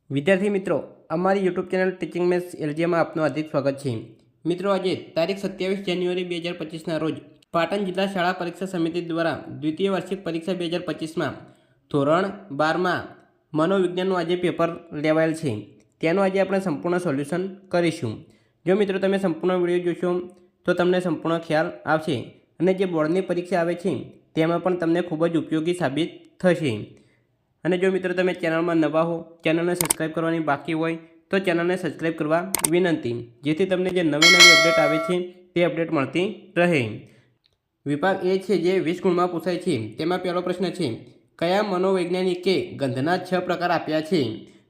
વિદ્યાર્થી મિત્રો, અમારી યુટ્યુબ ચેનલ ટીચિંગ મેથ્સ એલજીમાં આપનું હાર્દિક સ્વાગત છે। મિત્રો, આજે તારીખ 27 જાન્યુઆરી 2025ના રોજ પાટણ જિલ્લા શાળા પરીક્ષા સમિતિ દ્વારા દ્વિતીય વાર્ષિક પરીક્ષા 2025માં ધોરણ 12માં મનોવિજ્ઞાનનું આજે પેપર લેવાયેલ છે। તેનું આજે આપણે સંપૂર્ણ સોલ્યુશન કરીશું। જો મિત્રો તમે સંપૂર્ણ વિડીયો જોશો તો તમને સંપૂર્ણ ખ્યાલ આવશે અને જે બોર્ડની પરીક્ષા આવે છે તેમાં પણ તમને ખૂબ જ ઉપયોગી સાબિત થશે। અને જો મિત્રો તમે ચેનલમાં નવા હો, ચેનલને સબસ્ક્રાઈબ કરવાની બાકી હોય તો ચેનલને સબસ્ક્રાઈબ કરવા વિનંતી, જેથી તમને જે નવી અપડેટ આવે છે તે અપડેટ મળતી રહે। વિભાગ એ છે જે 20 ગુણમાં પૂછાય છે। તેમાં પહેલો પ્રશ્ન છે, કયા મનોવૈજ્ઞાનિકે ગંધના 6 પ્રકાર આપ્યા છે?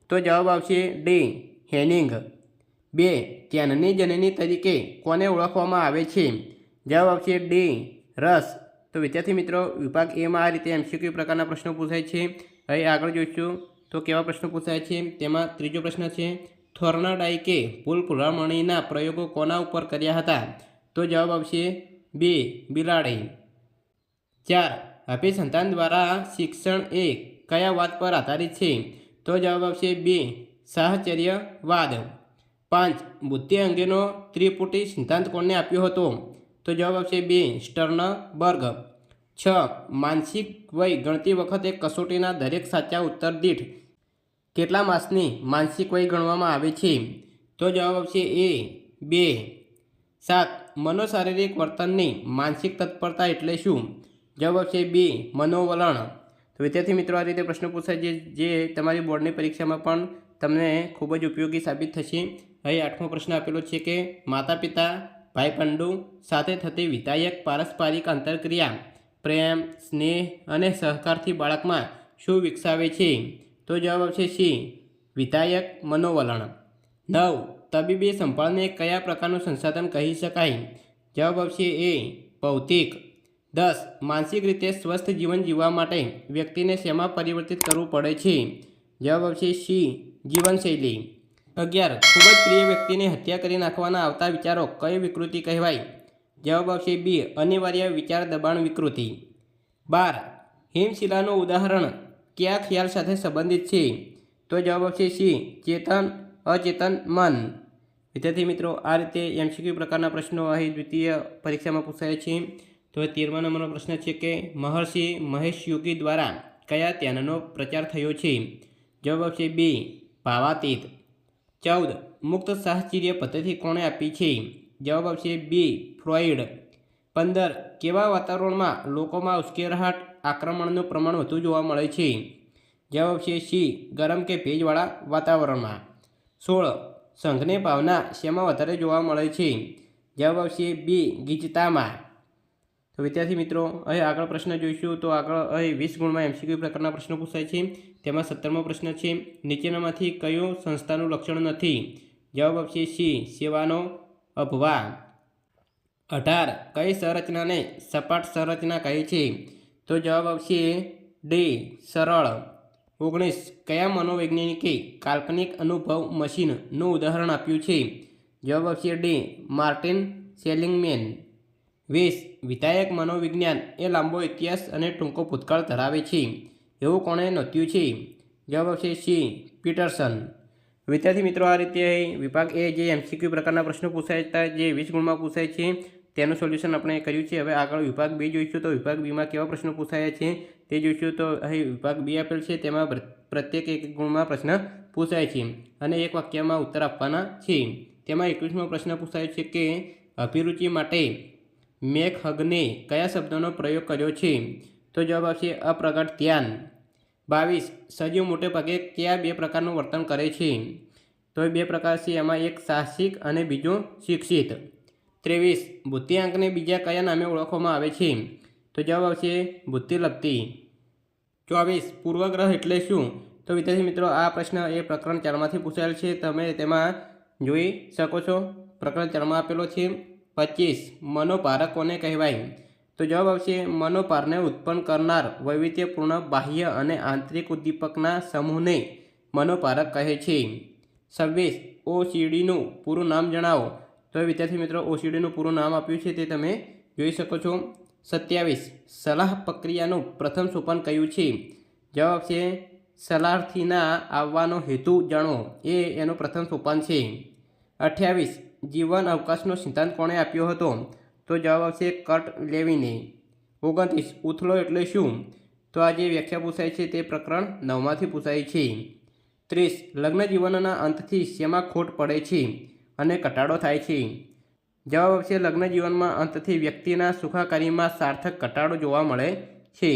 તો જવાબ આવશે ડી હેનિંગ। 2. ધ્યાનની જનની તરીકે કોને ઓળખવામાં આવે છે? જવાબ આવશે ડી રસ। તો વિદ્યાર્થી મિત્રો, વિભાગ એમાં આ રીતે MCQ પ્રકારના પ્રશ્નો પૂછાય છે। અહીં આગળ જોઈશું તો કેવા પ્રશ્નો પૂછાય છે। તેમાં ત્રીજો પ્રશ્ન છે, થોર્નડાઈકે ભૂલભુલામણીના પ્રયોગો કોના ઉપર કર્યા હતા? તો જવાબ આવશે બી બિલાડી। 4. અભિસંધાન દ્વારા શિક્ષણ એ કયા વાત પર આધારિત છે? તો જવાબ આવશે બી સાહચર્યવાદ। 5. બુદ્ધિ અંગેનો ત્રિપુટી સિદ્ધાંત કોને આપ્યો હતો? તો જવાબ આવશે બી સ્ટર્નબર્ગ। 6. માનસિક વય ગણતી વખતે કસોટીના દરેક સાચા ઉત્તર દીઠ કેટલા માસની માનસિક વય ગણવામાં આવે છે? તો જવાબ આવશે એ 2। 7. મનોશારીરિક વર્તનની માનસિક તત્પરતા એટલે શું? જવાબ આવશે બી મનોવલણ। તો વિદ્યાર્થી મિત્રો, આ રીતે પ્રશ્નો પૂછાય છે જે તમારી બોર્ડની પરીક્ષામાં પણ તમને ખૂબ જ ઉપયોગી સાબિત થશે। અહીં 8મો પ્રશ્ન આપેલો છે કે માતા પિતા ભાઈબંધો સાથે થતી વિધાયક પારસ્પરિક આંતરક્રિયા પ્રેમ, સ્નેહ અને સહકારથી બાળકમાં શું વિકસાવે છે? તો જવાબ આવશે સી વિધાયક મનોવલણ। 9. તબીબી સંભાળને કયા પ્રકારનું સંસાધન કહી શકાય? જવાબ આવશે એ ભૌતિક। 10. માનસિક રીતે સ્વસ્થ જીવન જીવવા માટે વ્યક્તિને શેમાં પરિવર્તિત કરવું પડે છે? જવાબ આવશે સી જીવનશૈલી। 11. ખૂબ જ પ્રિય વ્યક્તિને હત્યા કરી નાખવાના આવતા વિચારો કઈ વિકૃતિ કહેવાય? જવાબ આવશે બી અનિવાર્ય વિચાર દબાણ વિકૃતિ। 12. હિમશિલાનું ઉદાહરણ કયા ખ્યાલ સાથે સંબંધિત છે? તો જવાબ આવશે સી ચેતન અચેતન મન। વિદ્યાર્થી મિત્રો, આ રીતે MCQ પ્રકારના પ્રશ્નો અહીં દ્વિતીય પરીક્ષામાં પૂછાય છે। તો 13મા નંબરનો પ્રશ્ન છે કે મહર્ષિ મહેશ યોગી દ્વારા કયા ધ્યાનનો પ્રચાર થયો છે? જવાબ આવશે બી ભાવાતીત। 14. મુક્ત સાહચર્ય પદ્ધતિ કોણે આપી છે? જવાબ આવશે બી ફ્રોઈડ। 15. કેવા વાતાવરણમાં લોકોમાં ઉશ્કેરાટ આક્રમણનું પ્રમાણ વધુ જોવા મળે છે? જવાબ આવશે સી ગરમ કે ભેજવાળા વાતાવરણમાં। 16. સંઘની ભાવના શેમાં વધારે જોવા મળે છે? જવાબ આવશે બી ગીચતામાં। તો વિદ્યાર્થી મિત્રો, અહીં આગળ પ્રશ્ન જોઈશું તો આગળ અહીં 20 ગુણમાં MCQ પ્રકારના પ્રશ્નો પૂછાય છે। તેમાં 17મો પ્રશ્ન છે, નીચેનામાંથી કયું સંસ્થાનું લક્ષણ નથી? જવાબ આવશે સી સેવાનો અભાવ। 18. કઈ સંરચનાને સપાટ સંરચના કહે છે? તો જવાબ આવશે ડી સરળ। 19. કયા મનોવૈજ્ઞાનિકે કાલ્પનિક અનુભવ મશીનનું ઉદાહરણ આપ્યું છે? જવાબ આવશે ડી માર્ટિન સેલિંગમેન। 20. વિધાયક મનોવિજ્ઞાન એ લાંબો ઇતિહાસ અને ટૂંકો ભૂતકાળ ધરાવે છે એવું કોણે નોંધ્યું છે? જવાબ આવશે સી પીટરસન। વિદ્યાર્થી મિત્રો, આ રીતે વિભાગ એ જે MCQ પ્રકારના પ્રશ્નો પૂછાય હતા જે 20 ગુણમાં પૂછાય છે તેનું સોલ્યુશન આપણે કર્યું છે। હવે આગળ વિભાગ બી જોઈશું તો વિભાગ બીમાં કેવા પ્રશ્નો પૂછાયા છે તે જોઈશું। તો અહીં વિભાગ બી આપેલ છે, તેમાં પ્રત્યેક 1 ગુણમાં પ્રશ્ન પૂછાય છે અને એક વાક્યમાં ઉત્તર આપવાના છે। તેમાં 21મો પ્રશ્ન પૂછાયો છે કે અભિરુચિ માટે મેકહગને કયા શબ્દનો પ્રયોગ કર્યો છે? તો જવાબ આવશે અપ્રગટ ધ્યાન। 22. સજીવ મોટે ભાગે કયા 2 પ્રકારનું વર્તન કરે છે? તો એ 2 પ્રકાર છે, એમાં એક સાહસિક અને બીજું શિક્ષિત। 23. બુદ્ધિઆંકને બીજા કયા નામે ઓળખવામાં આવે છે? તો જવાબ આવશે બુદ્ધિલબ્ધિ। 24. પૂર્વગ્રહ એટલે શું? તો વિદ્યાર્થી મિત્રો, આ પ્રશ્ન એ પ્રકરણ 4માંથી પૂછાયેલ છે, તમે તેમાં જોઈ શકો છો। પ્રકરણ 4માં આપેલો છે। 25. મનોભારક કોને કહેવાય? તો જવાબ આવશે મનોભારને ઉત્પન્ન કરનાર વૈવિધ્યપૂર્ણ બાહ્ય અને આંતરિક ઉદ્દીપકના સમૂહને મનોભારક કહે છે। 26. OCDનું પૂરું નામ જણાવો। તો વિદ્યાર્થી મિત્રો, OCDનું પૂરું નામ આપ્યું છે તે તમે જોઈ શકો છો। 27. સલાહ પ્રક્રિયાનું પ્રથમ સોપાન કયું છે? જવાબ આવશે શરણાર્થીના આવવાનો હેતુ જાણો એ એનું પ્રથમ સોપાન છે. 28 જીવન અવકાશનો સિદ્ધાંત કોણે આપ્યો હતો? તો જવાબ આવશે કર્ટ લેવિને. 29 ઉથલો એટલે શું? તો આ જે વ્યાખ્યા પૂછાય છે તે પ્રકરણ 9માંથી પૂછાય છે. 30 લગ્ન જીવનના અંતથી શેમાં ખોટ પડે છે અને ઘટાડો થાય છે? જવાબ આવશે લગ્ન જીવનમાં અંતથી વ્યક્તિના સુખાકારીમાં સાર્થક ઘટાડો જોવા મળે છે.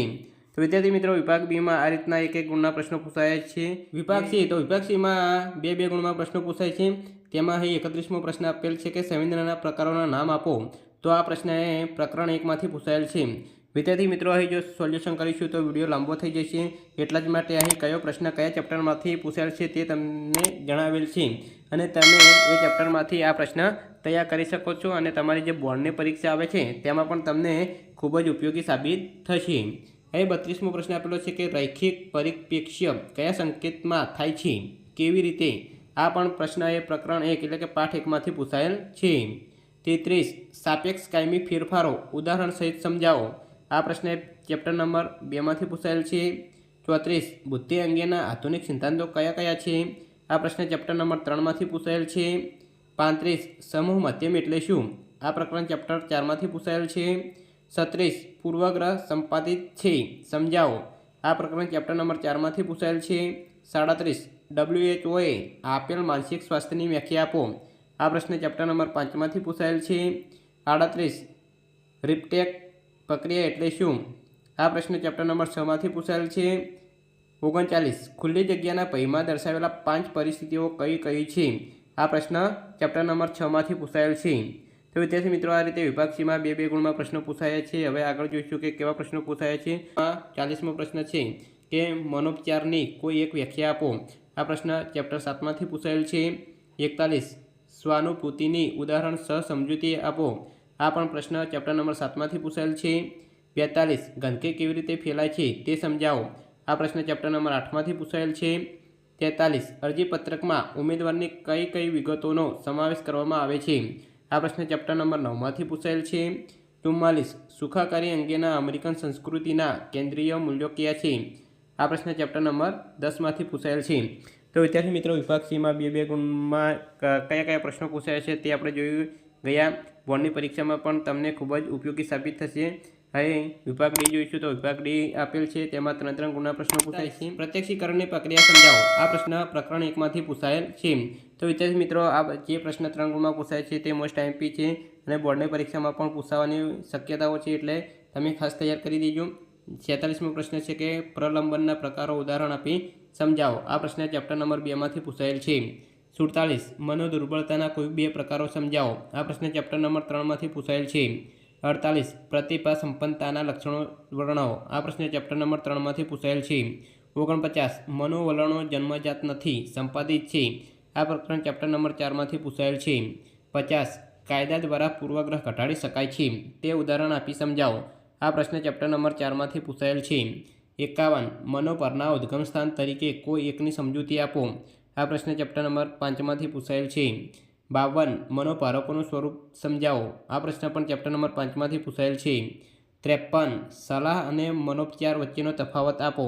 તો વિદ્યાર્થી મિત્રો, વિભાગ બીમાં આ રીતના એક ગુણના પ્રશ્નો પૂછાયા છે. વિભાગ સી, તો વિભાગ સીમાં બે ગુણમાં પ્રશ્નો પૂછાય છે. તેમાં અહીં 31મો પ્રશ્ન આપેલ છે કે સંવેદનાના પ્રકારોના નામ આપો. તો આ પ્રશ્ન એ પ્રકરણ 1માંથી પૂછાયેલ છે. વિદ્યાર્થી મિત્રો, અહીં જો સોલ્યુશન કરીશું તો વિડીયો લાંબો થઈ જશે. એટલા જ માટે અહીં કયો પ્રશ્ન કયા ચેપ્ટરમાંથી પૂછાયેલ છે તે તમને જણાવેલ છે અને તમે એ ચેપ્ટરમાંથી આ પ્રશ્ન તૈયાર કરી શકો છો અને તમારી જે બોર્ડની પરીક્ષા આવે છે તેમાં પણ તમને ખૂબ જ ઉપયોગી સાબિત થશે. અહીં 32મો પ્રશ્ન આપેલો છે કે રૈખિક પરિપ્રેક્ષ્ય કયા સંકેતમાં થાય છે? કેવી રીતે? આ પણ પ્રશ્ન એ પ્રકરણ 1 એટલે કે પાઠ 1માંથી પૂછાયેલ છે. 33 સાપેક્ષ કાયમી ફેરફારો ઉદાહરણ સહિત સમજાવો. આ પ્રશ્ન ચેપ્ટર નંબર 2માંથી પૂછાયેલ છે. 34 બુદ્ધિ અંગેના આધુનિક સિદ્ધાંતો કયા કયા છે? આ પ્રશ્ન ચેપ્ટર નંબર 3માંથી પૂછાયેલ છે. 35 સમૂહ માધ્યમ એટલે શું? આ પ્રકરણ ચેપ્ટર 4માંથી પૂછાયેલ છે. 36 પૂર્વગ્રહ સંપાદિત છે સમજાવો. આ પ્રકરણ ચેપ્ટર નંબર 4માંથી પૂછાયેલ છે. 37 WHOએ આપેલ માનસિક સ્વાસ્થ્યની વ્યાખ્યા આપો. આ પ્રશ્ન ચેપ્ટર નંબર 5માંથી પૂછાયેલ છે. 38 રિપ્ટેક પ્રક્રિયા એટલે શું? આ પ્રશ્ન ચેપ્ટર નંબર 6માંથી પૂછાયેલ છે. 39 ખુલ્લી જગ્યાના પૈમાં દર્શાવેલા 5 પરિસ્થિતિઓ કઈ કઈ છે? આ પ્રશ્ન ચેપ્ટર નંબર 6માંથી પૂછાયેલ છે. તો વિદ્યાર્થી મિત્રો, આ રીતે વિભાગ સીમાં બે ગુણમાં પ્રશ્નો પૂછાયા છે. હવે આગળ જોઈશું કે કેવા પ્રશ્નો પૂછાયા છે. 40મો પ્રશ્ન છે કે મનોપચારની કોઈ એક વ્યાખ્યા આપો. આ પ્રશ્ન ચેપ્ટર 7માંથી પૂછાયેલ છે. 41 સ્વાનુભૂતિની ઉદાહરણ સમજૂતી આપો. આ પણ પ્રશ્ન ચેપ્ટર નંબર 7માંથી પૂછાયેલ છે. 42 ગંદકી કેવી રીતે ફેલાય છે તે સમજાવો. આ પ્રશ્ન ચેપ્ટર નંબર 8માંથી પૂછાયેલ છે. 43 અરજીપત્રકમાં ઉમેદવારની કઈ કઈ વિગતોનો સમાવેશ કરવામાં આવે છે? આ પ્રશ્ન ચેપ્ટર નંબર 9માંથી પૂછાયેલ છે. 44 સુખાકારી અંગેના અમેરિકન સંસ્કૃતિના કેન્દ્રીય મૂલ્યો કયા છે? આ પ્રશ્ન ચેપ્ટર નંબર 10માંથી પૂછાયેલ છે. તો વિદ્યાર્થી મિત્રો, વિભાગ સીમાં બે ગુણમાં કયા કયા પ્રશ્નો પૂછાયા છે તે આપણે જોઈ ગયા. બોર્ડની પરીક્ષામાં પણ તમને ખૂબ જ ઉપયોગી સાબિત થશે. હવે વિભાગ ડી જોઈશું. તો વિભાગ ડી આપેલ છે, તેમાં 3 ગુણના પ્રશ્નો પૂછાય છે. પ્રત્યક્ષીકરણની પ્રક્રિયા સમજાવો. આ પ્રશ્ન પ્રકરણ 1માંથી પૂછાયેલ છે. તો વિદ્યાર્થી મિત્રો, આ જે પ્રશ્ન 3 ગુણમાં પૂછાય છે તે મોસ્ટ આઈએમપી છે અને બોર્ડની પરીક્ષામાં પણ પૂછાવાની શક્યતાઓ છે, એટલે તમે ખાસ તૈયાર કરી દેજો. 46મો પ્રશ્ન છે કે પ્રલંબનના પ્રકારો ઉદાહરણ આપી સમજાવો. આ પ્રશ્ન ચેપ્ટર નંબર 2માંથી પૂછાયેલ છે. 47 મનોદુર્બળતાના કોઈ 2 પ્રકારો સમજાવો. આ પ્રશ્ન ચેપ્ટર નંબર 3માંથી પૂછાયેલ છે. 48 પ્રતિભા સંપન્નતાના લક્ષણો વર્ણવો. આ પ્રશ્ન ચેપ્ટર નંબર 3માંથી પૂછાયેલ છે. 49 મનોવલણો જન્મજાત નથી, સંપાદિત છે. આ પ્રકરણ ચેપ્ટર નંબર 4માંથી પૂછાયેલ છે. 50 કાયદા દ્વારા પૂર્વગ્રહ ઘટાડી શકાય છે તે ઉદાહરણ આપી સમજાવો. આ પ્રશ્ન ચેપ્ટર નંબર 4માંથી પૂછાયેલ છે. 51 મનો પરના ઉદ્ગમ સ્થાન તરીકે કોઈ એકની સમજૂતી આપો. આ પ્રશ્ન ચેપ્ટર નંબર 5માંથી પૂછાયેલ છે. 52 મનોભારકોનું સ્વરૂપ સમજાવો. આ પ્રશ્ન પણ ચેપ્ટર નંબર 5માંથી પૂછાયેલ છે. 53 સલાહ અને મનોપચાર વચ્ચેનો તફાવત આપો.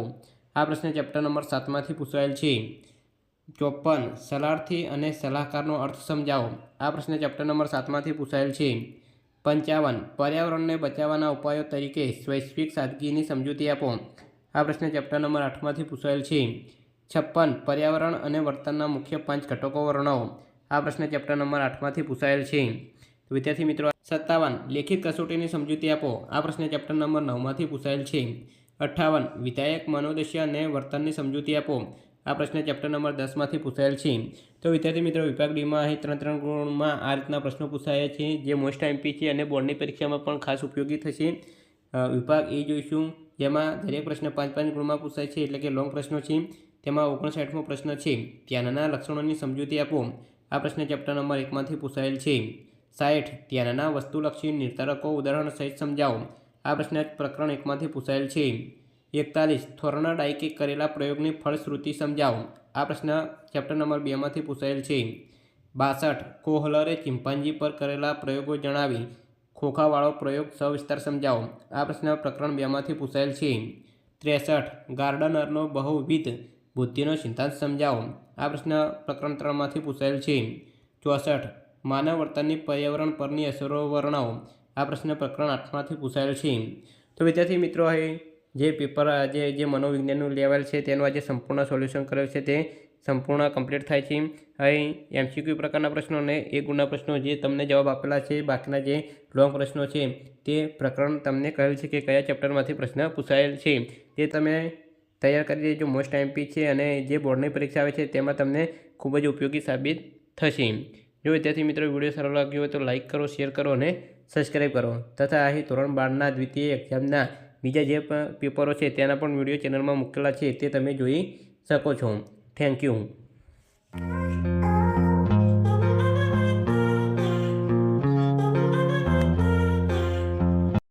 આ પ્રશ્ન ચેપ્ટર નંબર 7માંથી પૂછાયેલ છે. 54 સલાહથી અને સલાહકારનો અર્થ સમજાવો. આ પ્રશ્ન ચેપ્ટર નંબર 7માંથી પૂછાયેલ છે. 55 પર્યાવરણને બચાવવાના ઉપાયો તરીકે વૈશ્વિક સાદગીની સમજૂતી આપો. આ પ્રશ્ન ચેપ્ટર નંબર 8માંથી પૂછાયેલ છે. 56 પર્યાવરણ અને વર્તનના મુખ્ય 5 ઘટકો વર્ણવો. આ પ્રશ્ન ચેપ્ટર નંબર 8માંથી પૂછાયેલ છે. વિદ્યાર્થી મિત્રો, 57 લેખિત કસોટીની સમજૂતી આપો. આ પ્રશ્ન ચેપ્ટર નંબર 9માંથી પૂછાયેલ છે. 58 વિધાયક મનોદશા અને વર્તનની સમજૂતી આપો. આ પ્રશ્ન ચેપ્ટર નંબર 10માંથી પૂછાયેલ છે. તો વિદ્યાર્થી મિત્રો, વિભાગ ડીમાં અહીં 3 ગુણમાં આ રીતના પ્રશ્નો પૂછાયા છે, જે મોસ્ટ આઈએમપી છે અને બોર્ડની પરીક્ષામાં પણ ખાસ ઉપયોગી થશે. વિભાગ એ જોઈશું, જેમાં દરેક પ્રશ્ન 5 ગુણમાં પૂછાય છે, એટલે કે લોંગ પ્રશ્નો છે. તેમાં 59મો પ્રશ્ન છે ધ્યાનના લક્ષણોની સમજૂતી આપો. આ પ્રશ્ન ચેપ્ટર નંબર 1માંથી પૂછાયેલ છે. 60 ધ્યાનના વસ્તુલક્ષી નિર્ધારકો ઉદાહરણ સહિત સમજાવો. આ પ્રશ્ન પ્રકરણ 1માંથી પૂછાયેલ છે. 41 થોર્નડાઇકે કરેલા પ્રયોગની ફળશ્રુતિ સમજાવો. આ પ્રશ્ન ચેપ્ટર નંબર 2માંથી પૂછાયેલ છે. 62 કોહલરે ચિમ્પાન્જી પર કરેલા પ્રયોગો જણાવી ખોખાવાળો પ્રયોગ સવિસ્તાર સમજાવો. આ પ્રશ્ન પ્રકરણ 2માંથી પૂછાયેલ છે. 63 ગાર્ડનરનો બહુવિધ બુદ્ધિનો સિદ્ધાંત સમજાવો. આ પ્રશ્ન પ્રકરણ 3માંથી પૂછાયેલ છે. 64. માનવ વર્તનની પર્યાવરણ પરની અસરો વર્ણવો. આ પ્રશ્ન પ્રકરણ 8માંથી પૂછાયેલ છે. તો વિદ્યાર્થી મિત્રો, અહીં જે પેપર આજે જે મનોવિજ્ઞાનનું લેવલ છે તેનું આજે સંપૂર્ણ સોલ્યુશન કરેલ છે તે સંપૂર્ણ કમ્પ્લીટ થાય છે. અહીં MCQ પ્રકારના પ્રશ્નો અને 1 ગુણના પ્રશ્નો જે તમને જવાબ આપેલા છે, બાકીના જે લોંગ પ્રશ્નો છે તે પ્રકરણ તમને કહેલ છે કે કયા ચેપ્ટરમાંથી પ્રશ્ન પૂછાયેલ છે તે તમે તૈયાર કરી દેજો. મોસ્ટ MP છે અને જે બોર્ડની પરીક્ષા આવે છે તેમાં તમને ખૂબ જ ઉપયોગી સાબિત થશે. જો વિદ્યાર્થી મિત્રો વિડીયો સારો લાગ્યો હોય તો લાઇક કરો, શેર કરો અને સબસ્ક્રાઈબ કરો. તથા અહીં ધોરણ 12ના દ્વિતીય એક્ઝામના બીજા જે પેપરો છે તેના પણ વિડીયો ચેનલમાં મૂકેલા છે તે તમે જોઈ શકો છો. Thank you.